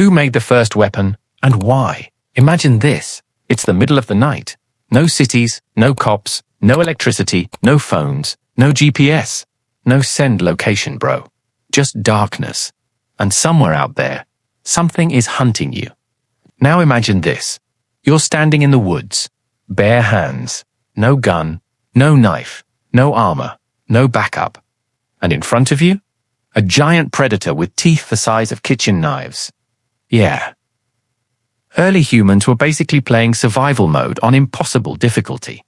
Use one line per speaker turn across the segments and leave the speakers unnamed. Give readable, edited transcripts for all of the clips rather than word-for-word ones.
Who made the first weapon and why? Imagine this. It's the middle of the night. No cities, no cops, no electricity, no phones, no GPS, no send location, bro. Just darkness. And somewhere out there, something is hunting you. Now imagine this. You're standing in the woods, bare hands, no gun, no knife, no armor, no backup. And in front of you, a giant predator with teeth the size of kitchen knives. Yeah. Early humans were basically playing survival mode on impossible difficulty.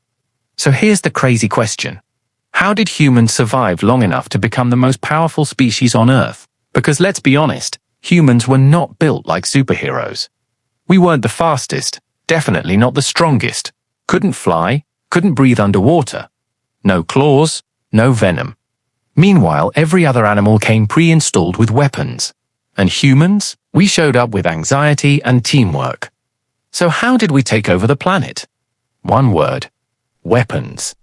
So here's the crazy question. How did humans survive long enough to become the most powerful species on Earth? Because let's be honest, humans were not built like superheroes. We weren't the fastest, definitely not the strongest, couldn't fly, couldn't breathe underwater. No claws, no venom. Meanwhile, every other animal came pre-installed with weapons. And humans, we showed up with anxiety and teamwork. So how did we take over the planet? One word: weapons.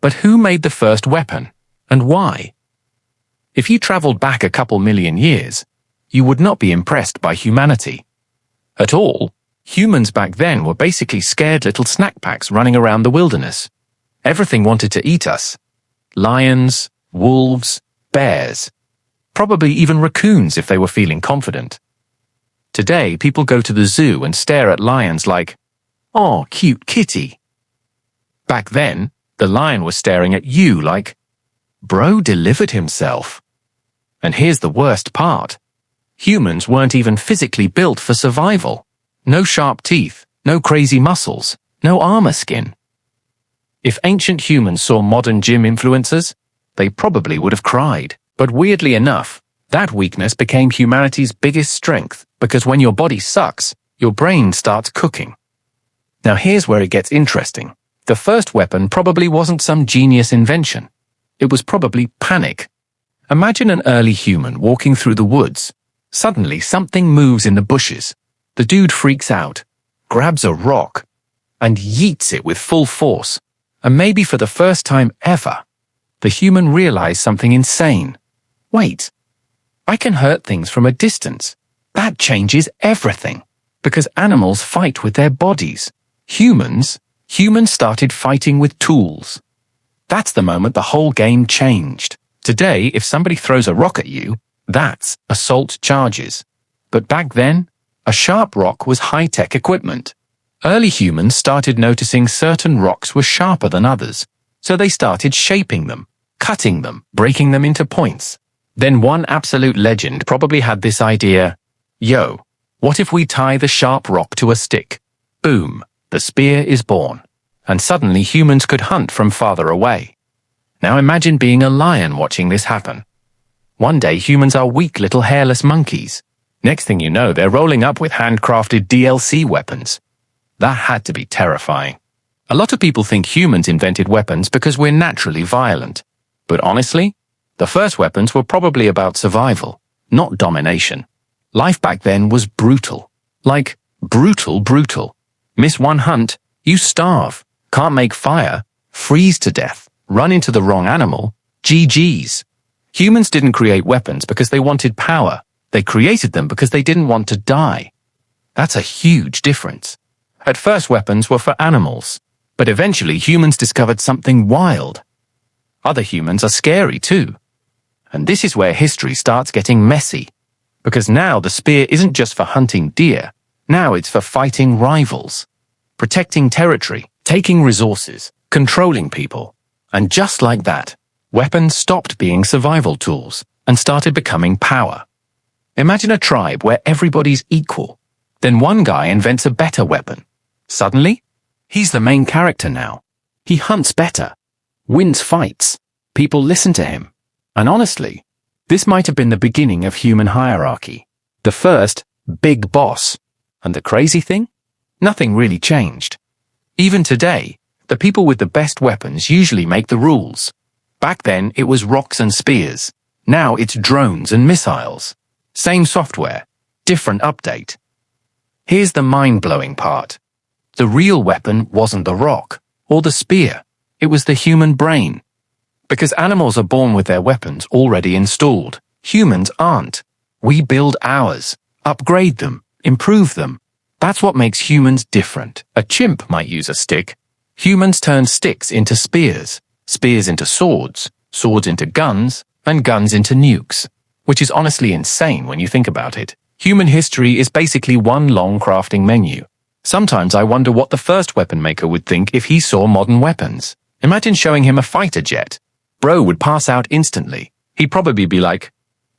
But who made the first weapon, and why? If you traveled back a couple million years, you would not be impressed by humanity. At all, humans back then were basically scared little snack packs running around the wilderness. Everything wanted to eat us. Lions, wolves, bears. Probably even raccoons if they were feeling confident. Today, people go to the zoo and stare at lions like, "Oh, cute kitty." Back then, the lion was staring at you like, "Bro delivered himself." And here's the worst part. Humans weren't even physically built for survival. No sharp teeth, no crazy muscles, no armor skin. If ancient humans saw modern gym influencers, they probably would have cried. But weirdly enough, that weakness became humanity's biggest strength, because when your body sucks, your brain starts cooking. Now here's where it gets interesting. The first weapon probably wasn't some genius invention. It was probably panic. Imagine an early human walking through the woods. Suddenly something moves in the bushes. The dude freaks out, grabs a rock, and yeets it with full force. And maybe for the first time ever, the human realized something insane. Wait, I can hurt things from a distance. That changes everything. Because animals fight with their bodies. Humans started fighting with tools. That's the moment the whole game changed. Today, if somebody throws a rock at you, that's assault charges. But back then, a sharp rock was high-tech equipment. Early humans started noticing certain rocks were sharper than others, so they started shaping them, cutting them, breaking them into points. Then one absolute legend probably had this idea, "Yo, what if we tie the sharp rock to a stick?" Boom, the spear is born. And suddenly humans could hunt from farther away. Now imagine being a lion watching this happen. One day humans are weak little hairless monkeys. Next thing you know, they're rolling up with handcrafted DLC weapons. That had to be terrifying. A lot of people think humans invented weapons because we're naturally violent. But honestly, the first weapons were probably about survival, not domination. Life back then was brutal. Like, brutal. Miss one hunt, you starve, can't make fire, freeze to death, run into the wrong animal, GG's. Humans didn't create weapons because they wanted power. They created them because they didn't want to die. That's a huge difference. At first, weapons were for animals, but eventually humans discovered something wild. Other humans are scary too. And this is where history starts getting messy. Because now the spear isn't just for hunting deer. Now it's for fighting rivals, protecting territory, taking resources, controlling people. And just like that, weapons stopped being survival tools and started becoming power. Imagine a tribe where everybody's equal. Then one guy invents a better weapon. Suddenly, he's the main character now. He hunts better, wins fights, people listen to him. And honestly, this might have been the beginning of human hierarchy. The first big boss. And the crazy thing? Nothing really changed. Even today, the people with the best weapons usually make the rules. Back then, it was rocks and spears. Now it's drones and missiles. Same software, different update. Here's the mind-blowing part. The real weapon wasn't the rock or the spear. It was the human brain. Because animals are born with their weapons already installed. Humans aren't. We build ours. Upgrade them, improve them. That's what makes humans different. A chimp might use a stick. Humans turned sticks into spears, spears into swords, swords into guns, and guns into nukes. Which is honestly insane when you think about it. Human history is basically one long crafting menu. Sometimes I wonder what the first weapon maker would think if he saw modern weapons. Imagine showing him a fighter jet. Bro would pass out instantly. He'd probably be like,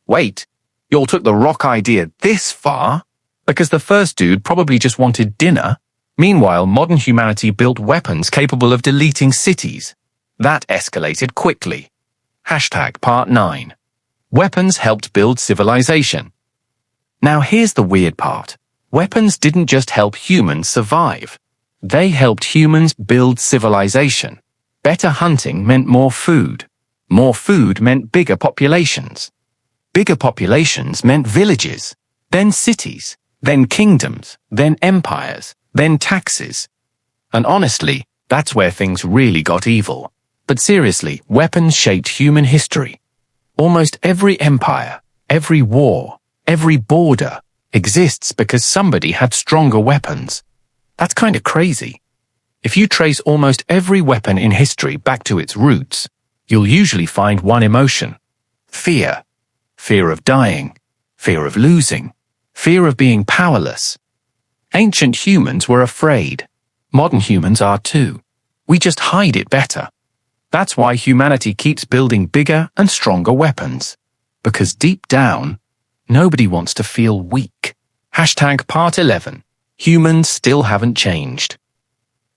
"Wait, y'all took the rock idea this far?" Because the first dude probably just wanted dinner. Meanwhile, modern humanity built weapons capable of deleting cities. That escalated quickly. Part 9. Weapons helped build civilization. Now here's the weird part. Weapons didn't just help humans survive. They helped humans build civilization. Better hunting meant more food. More food meant bigger populations. Bigger populations meant villages, then cities, then kingdoms, then empires, then taxes. And honestly, that's where things really got evil. But seriously, weapons shaped human history. Almost every empire, every war, every border exists because somebody had stronger weapons. That's kind of crazy. If you trace almost every weapon in history back to its roots, you'll usually find one emotion: fear. Fear of dying, fear of losing, fear of being powerless. Ancient humans were afraid. Modern humans are too. We just hide it better. That's why humanity keeps building bigger and stronger weapons. Because deep down, nobody wants to feel weak. Part 11. Humans still haven't changed.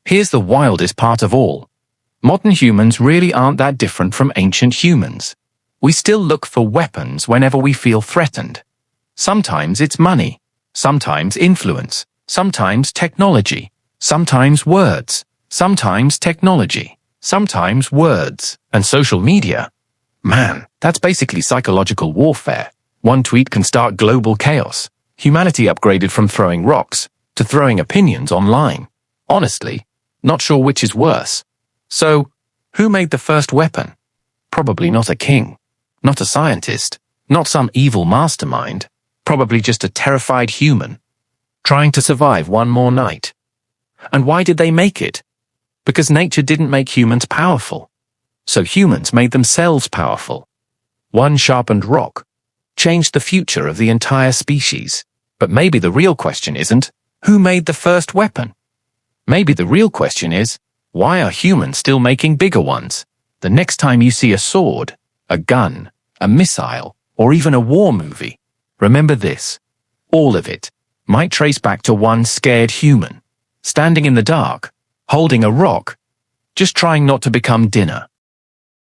Here's the wildest part of all. Modern humans really aren't that different from ancient humans. We still look for weapons whenever we feel threatened. Sometimes it's money, sometimes influence, sometimes technology, sometimes words, sometimes technology, sometimes words, and social media. Man, that's basically psychological warfare. One tweet can start global chaos. Humanity upgraded from throwing rocks to throwing opinions online. Honestly, not sure which is worse. So, who made the first weapon? Probably not a king, not a scientist, not some evil mastermind. Probably just a terrified human, trying to survive one more night. And why did they make it? Because nature didn't make humans powerful. So humans made themselves powerful. One sharpened rock changed the future of the entire species. But maybe the real question isn't, who made the first weapon? Maybe the real question is, why are humans still making bigger ones? The next time you see a sword, a gun, a missile, or even a war movie, remember this: all of it might trace back to one scared human, standing in the dark, holding a rock, just trying not to become dinner.